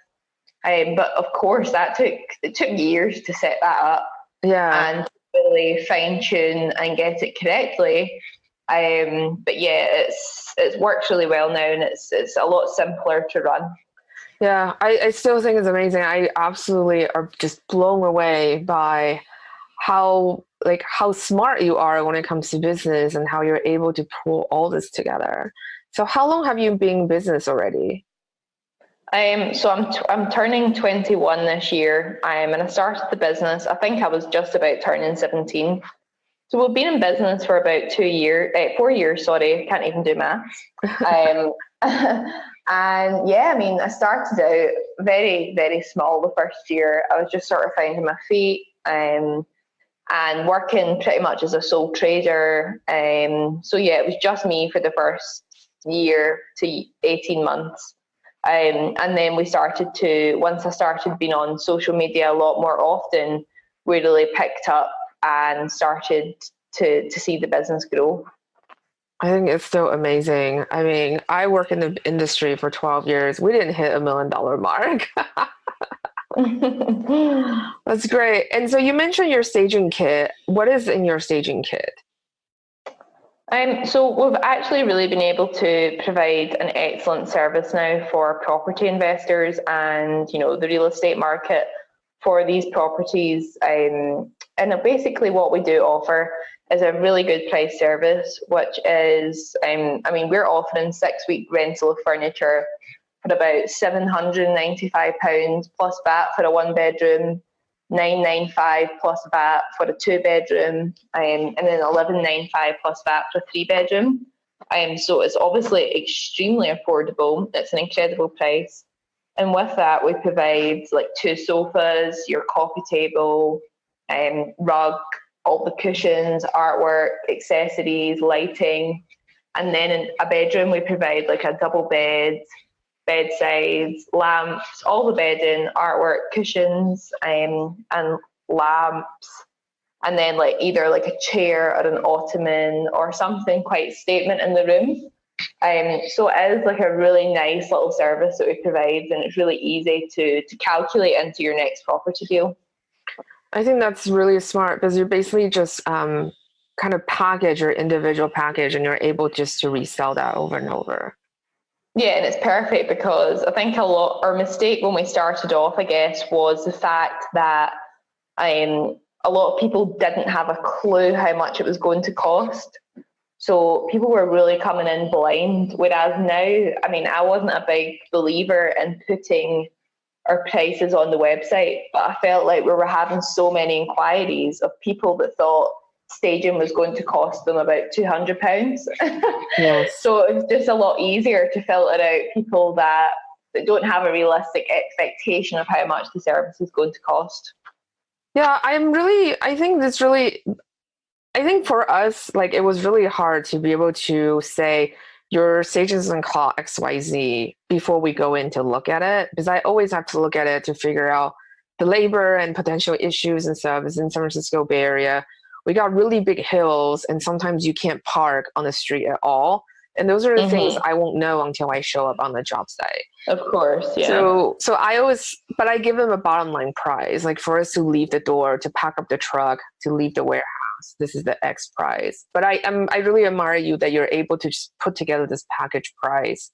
But of course, it took years to set that up. Yeah. And really fine tune and get it correctly. But yeah, it's works really well now, and it's a lot simpler to run. Yeah, I still think it's amazing. I absolutely are just blown away by how smart you are when it comes to business and how you're able to pull all this together. So how long have you been in business already? So I'm turning 21 this year, and I started the business. I think I was just about turning 17. So we've been in business for about 4 years. Sorry, I can't even do maths. And yeah, I mean, I started out very, very small the first year. I was just sort of finding my feet and working pretty much as a sole trader. So yeah, it was just me for the first year to 18 months. And then once I started being on social media a lot more often, we really picked up and started to see the business grow. I think it's so amazing. I mean, I work in the industry for 12 years. We didn't hit $1 million mark. That's great. And so you mentioned your staging kit. What is in your staging kit? So we've actually really been able to provide an excellent service now for property investors and, the real estate market for these properties. And basically what we do offer is a really good price service, which is, we're offering 6-week rental of furniture for about £795 plus VAT for a 1-bedroom, £995 plus VAT for a 2-bedroom, and then £1195 plus VAT for a 3-bedroom. So it's obviously extremely affordable. It's an incredible price. And with that, we provide like 2 sofas, your coffee table, rug, all the cushions, artwork, accessories, lighting. And then in a bedroom, we provide like a double bed, bedsides, lamps, all the bedding, artwork, cushions, and lamps. And then like either like a chair or an ottoman or something quite statement in the room. So it is like a really nice little service that we provide, and it's really easy to calculate into your next property deal. I think that's really smart because you basically just kind of package your individual package and you're able just to resell that over and over. Yeah, and it's perfect because I think our mistake when we started off, I guess, was the fact that a lot of people didn't have a clue how much it was going to cost. So people were really coming in blind, whereas now, I wasn't a big believer in putting our prices on the website, but I felt like we were having so many inquiries of people that thought staging was going to cost them about £200. Yes. So it's just a lot easier to filter out people that don't have a realistic expectation of how much the service is going to cost. Yeah, I think for us, like, it was really hard to be able to say your staging doesn't cost XYZ before we go in to look at it, because I always have to look at it to figure out the labor and potential issues and stuff. It's in San Francisco Bay Area. We got really big hills, and sometimes you can't park on the street at all. And those are the things I won't know until I show up on the job site. Of course, yeah. So I give them a bottom line price. Like, for us to leave the door, to pack up the truck, to leave the warehouse, this is the X price. But I really admire you that you're able to just put together this package price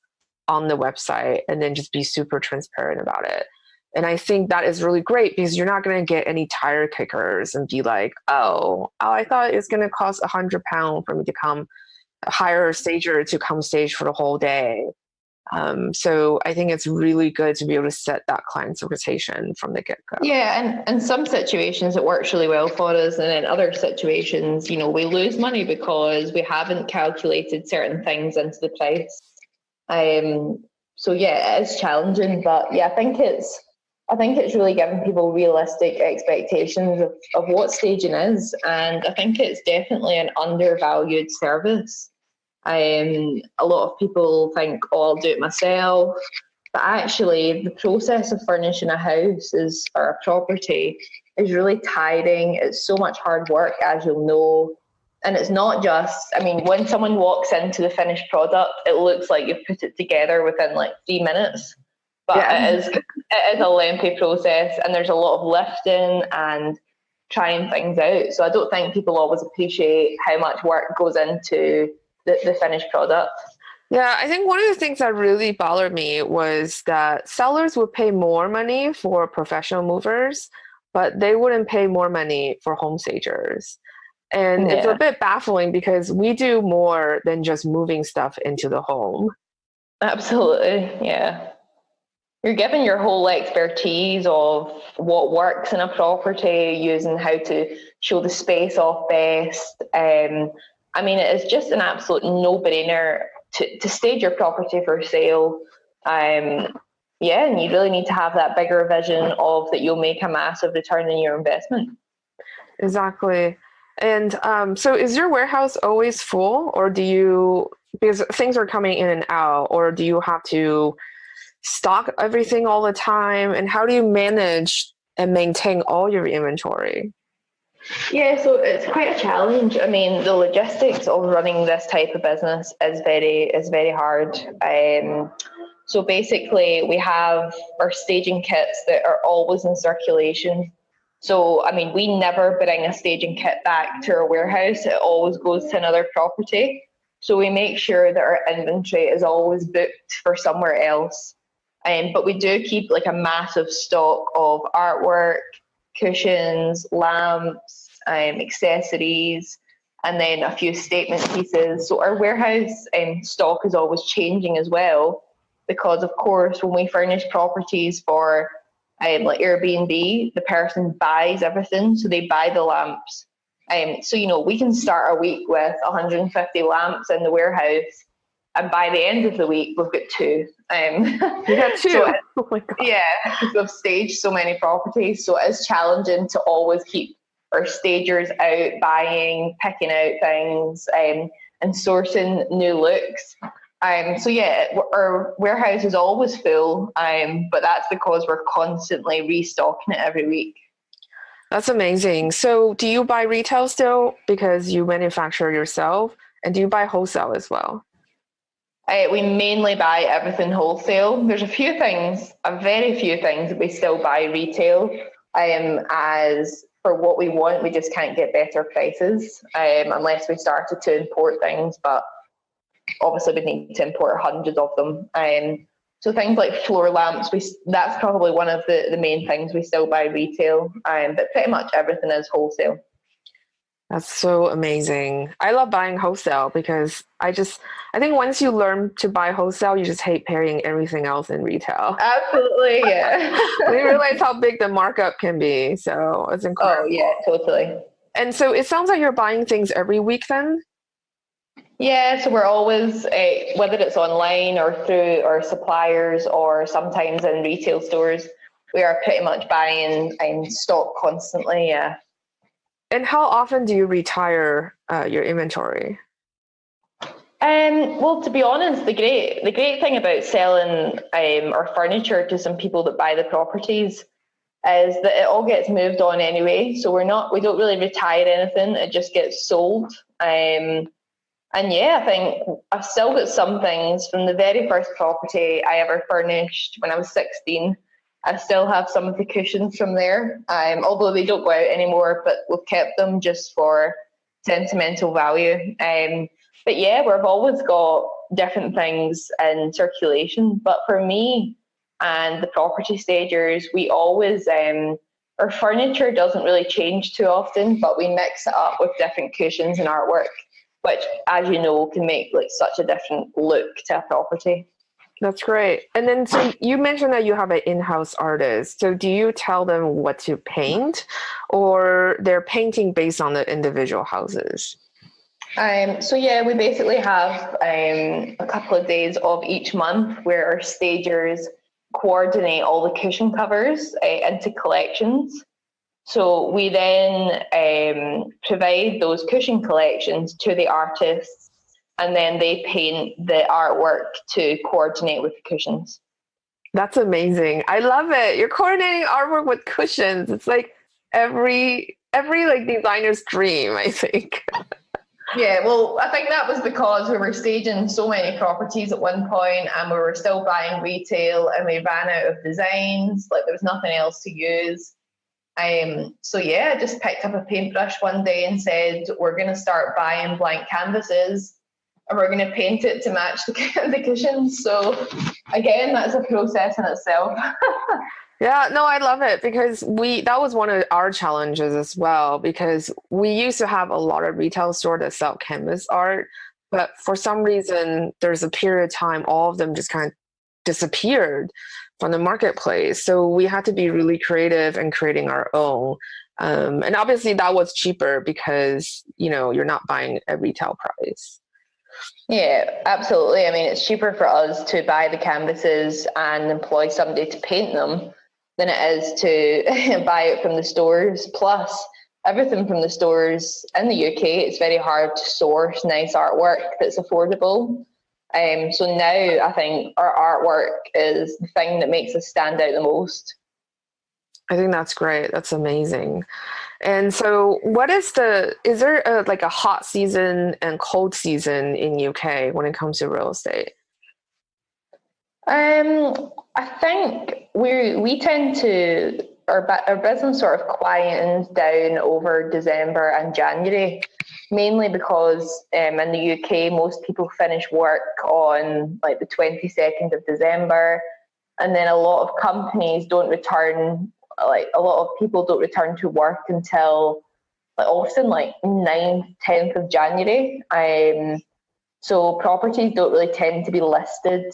on the website and then just be super transparent about it. And I think that is really great because you're not going to get any tire kickers and be like, oh, I thought it's going to cost £100 for me to come hire a stager to come stage for the whole day. So I think it's really good to be able to set that client's expectation from the get-go. Yeah, and in some situations it works really well for us, and in other situations, we lose money because we haven't calculated certain things into the price. So yeah, it is challenging, but yeah, I think it's really giving people realistic expectations of what staging is, and I think it's definitely an undervalued service. A lot of people think, I'll do it myself, but actually the process of furnishing a house or a property is really tiring. It's so much hard work, as you'll know. And it's not just, when someone walks into the finished product, it looks like you've put it together within like 3 minutes. But yeah, it is a lengthy process, and there's a lot of lifting and trying things out. So I don't think people always appreciate how much work goes into the finished product. Yeah, I think one of the things that really bothered me was that sellers would pay more money for professional movers, but they wouldn't pay more money for home stagers. And it's a bit baffling because we do more than just moving stuff into the home. Absolutely, yeah. You're given your whole expertise of what works in a property, using how to show the space off best. It is just an absolute no-brainer to stage your property for sale. And you really need to have that bigger vision of that you'll make a massive return in your investment. Exactly. And so is your warehouse always full, or do you because things are coming in and out, or do you have to stock everything all the time? And how do you manage and maintain all your inventory? Yeah, so it's quite a challenge. I mean, the logistics of running this type of business is very hard. So basically, we have our staging kits that are always in circulation. So, I mean, we never bring a staging kit back to our warehouse. It always goes to another property. So we make sure that our inventory is always booked for somewhere else. But we do keep like a massive stock of artwork, cushions, lamps, accessories, and then a few statement pieces. So our warehouse stock is always changing as well, because of course when we furnish properties for like Airbnb, the person buys everything, so they buy the lamps. So we can start a week with 150 lamps in the warehouse, and by the end of the week we've got two. You got two. So oh my God. yeah, because we've staged so many properties, so it's challenging to always keep our stagers out buying, picking out things, and sourcing new looks. So yeah, our warehouse is always full, but that's because we're constantly restocking it every week. That's amazing. So do you buy retail still because you manufacture yourself? And do you buy wholesale as well? We mainly buy everything wholesale. There's a very few things that we still buy retail. As for what we want, we just can't get better prices unless we started to import things. But obviously, we need to import hundreds of them. So things like floor lamps, that's probably one of the main things we still buy retail. But pretty much everything is wholesale. That's so amazing. I love buying wholesale because I think once you learn to buy wholesale, you just hate paying everything else in retail. Absolutely, yeah. We realize how big the markup can be. So it's incredible. Oh, yeah, totally. And so it sounds like you're buying things every week then? Yeah, so we're always, whether it's online or through our suppliers or sometimes in retail stores, we are pretty much buying stock constantly, yeah. And how often do you retire your inventory? Well, to be honest, the great thing about selling our furniture to some people that buy the properties is that it all gets moved on anyway. So we don't really retire anything; it just gets sold. And yeah, I think I've still got some things from the very first property I ever furnished when I was 16. I still have some of the cushions from there, although they don't go out anymore, but we've kept them just for sentimental value. But yeah, we've always got different things in circulation. But for me and the property stagers, we always, our furniture doesn't really change too often, but we mix it up with different cushions and artwork, which, as you know, can make like such a different look to a property. That's great. And then, so you mentioned that you have an in-house artist. So do you tell them what to paint, or they're painting based on the individual houses? So yeah, we basically have a couple of days of each month where our stagers coordinate all the cushion covers into collections. So we then provide those cushion collections to the artists, and then they paint the artwork to coordinate with the cushions. That's amazing. I love it. You're coordinating artwork with cushions. It's like every like designer's dream, I think. Yeah, well, I think that was because we were staging so many properties at one point, and we were still buying retail, and we ran out of designs. Like there was nothing else to use. So yeah, I just picked up a paintbrush one day and said, we're going to start buying blank canvases, and we're going to paint it to match the cushions. So again, that's a process in itself. Yeah, no, I love it because that was one of our challenges as well, because we used to have a lot of retail stores that sell canvas art, but for some reason, there's a period of time, all of them just kind of disappeared from the marketplace. So we had to be really creative in creating our own. And obviously that was cheaper because, you're not buying at retail price. Yeah, absolutely. I mean, it's cheaper for us to buy the canvases and employ somebody to paint them than it is to buy it from the stores. Plus, everything from the stores in the UK. It's very hard to source nice artwork that's affordable. So now I think our artwork is the thing that makes us stand out the most. I think that's great. That's amazing. And so is there like a hot season and cold season in UK when it comes to real estate? I think we tend to, our business sort of quietens down over December and January, mainly because in the UK most people finish work on like the 22nd of December, and then a lot of companies don't return, like a lot of people don't return to work until like often like 9th, 10th of January. So properties don't really tend to be listed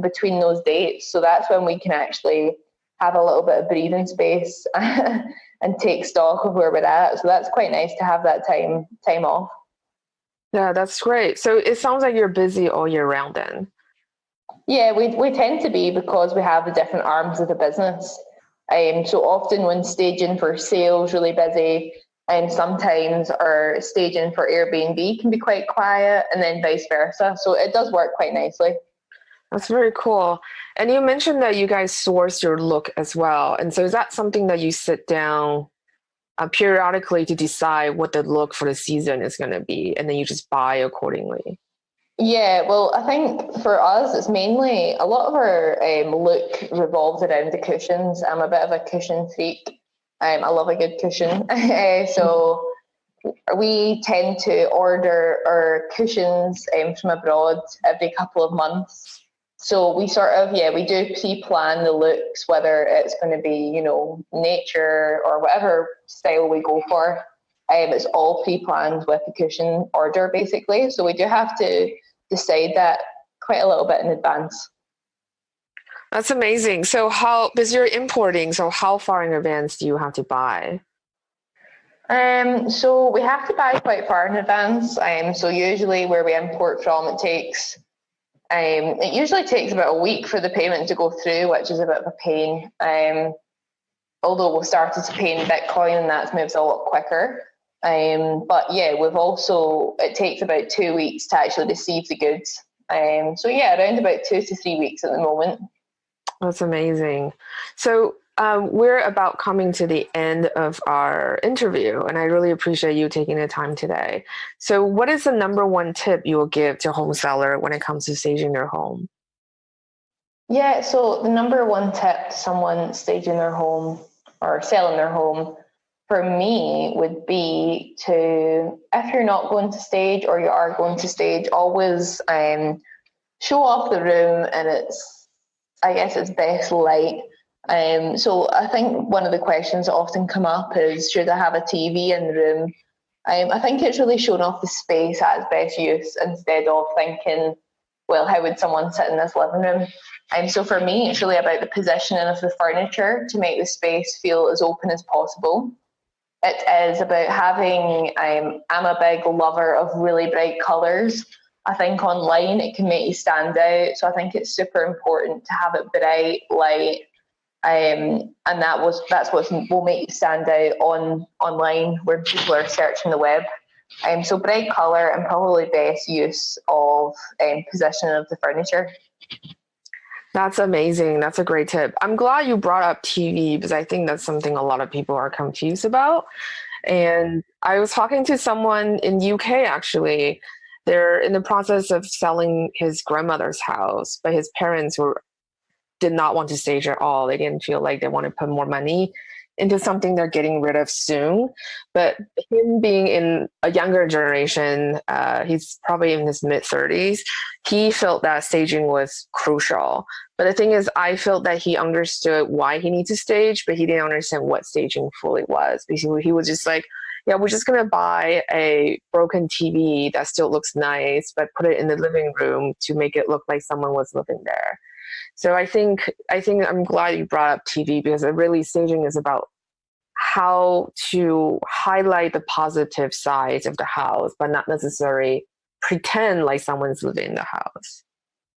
between those dates. So that's when we can actually have a little bit of breathing space and take stock of where we're at. So that's quite nice to have that time off. Yeah, that's great. So it sounds like you're busy all year round then. Yeah, we tend to be, because we have the different arms of the business. So often when staging for sales really busy, and sometimes our staging for Airbnb can be quite quiet, and then vice versa. So it does work quite nicely. That's very cool. And you mentioned that you guys source your look as well. And so is that something that you sit down periodically to decide what the look for the season is going to be, and then you just buy accordingly? Yeah, well, I think for us, it's mainly a lot of our look revolves around the cushions. I'm a bit of a cushion freak. I love a good cushion. So we tend to order our cushions from abroad every couple of months. So we sort of, we do pre-plan the looks, whether it's going to be, nature or whatever style we go for. It's all pre-planned with the cushion order, basically. So we do have to decide that quite a little bit in advance. That's amazing. So because you're importing, so how far in advance do you have to buy? So we have to buy quite far in advance. So usually where we import from, it usually takes about a week for the payment to go through, which is a bit of a pain. Although we've started to pay in Bitcoin, and that moves a lot quicker. But yeah, it takes about 2 weeks to actually receive the goods. So yeah, around about 2 to 3 weeks at the moment. That's amazing. So we're about coming to the end of our interview, and I really appreciate you taking the time today. So what is the number one tip you will give to a home seller when it comes to staging their home? Yeah, so the number one tip to someone staging their home or selling their home for me would be to, if you're not going to stage or you are going to stage, always show off the room in its best light. So I think one of the questions that often come up is, should I have a TV in the room? I think it's really showing off the space at its best use, instead of thinking, well, how would someone sit in this living room? So for me, it's really about the positioning of the furniture to make the space feel as open as possible. It is about having, I'm a big lover of really bright colours. I think online it can make you stand out. So I think it's super important to have it bright, light, and that's what will make you stand out online where people are searching the web. So bright colour and probably best use of positioning of the furniture. That's amazing. That's a great tip. I'm glad you brought up TV, because I think that's something a lot of people are confused about. And I was talking to someone in UK, actually. They're in the process of selling his grandmother's house, but his parents did not want to stage at all. They didn't feel like they want to put more money into something they're getting rid of soon. But him being in a younger generation, he's probably in his mid-30s, he felt that staging was crucial. But the thing is, I felt that he understood why he needs to stage, but he didn't understand what staging fully was. Basically, he was just like, yeah, we're just going to buy a broken TV that still looks nice, but put it in the living room to make it look like someone was living there. So I think I'm glad you brought up TV, because staging is about how to highlight the positive sides of the house, but not necessarily pretend like someone's living in the house.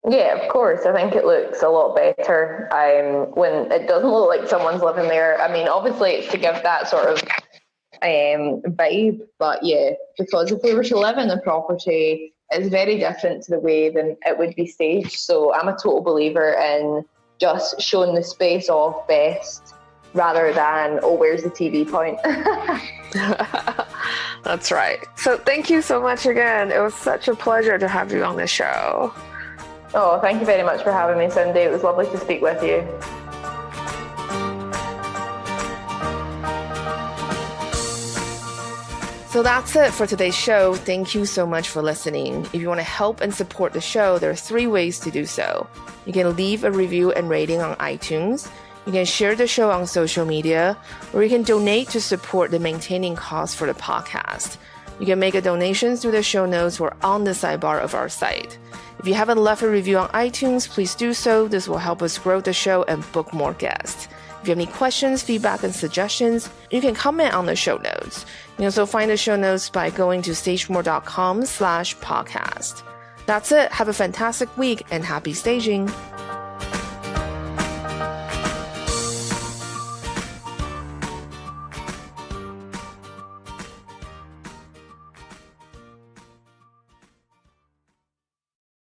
Yeah, of course. I think it looks a lot better when it doesn't look like someone's living there. I mean, obviously it's to give that sort of vibe. But yeah, because if we were to live in the property, it's very different to the way than it would be staged. So I'm a total believer in just showing the space off best rather than, oh, where's the TV point? That's right. So thank you so much again. It was such a pleasure to have you on the show. Oh, thank you very much for having me, Cindy. It was lovely to speak with you. So that's it for today's show. Thank you so much for listening. If you want to help and support the show, there are 3 ways to do so. You can leave a review and rating on iTunes. You can share the show on social media, or you can donate to support the maintaining costs for the podcast. You can make a donation through the show notes or on the sidebar of our site. If you haven't left a review on iTunes, please do so. This will help us grow the show and book more guests. If you have any questions, feedback, and suggestions, you can comment on the show notes. You can also find the show notes by going to stagemore.com/podcast. That's it. Have a fantastic week and happy staging.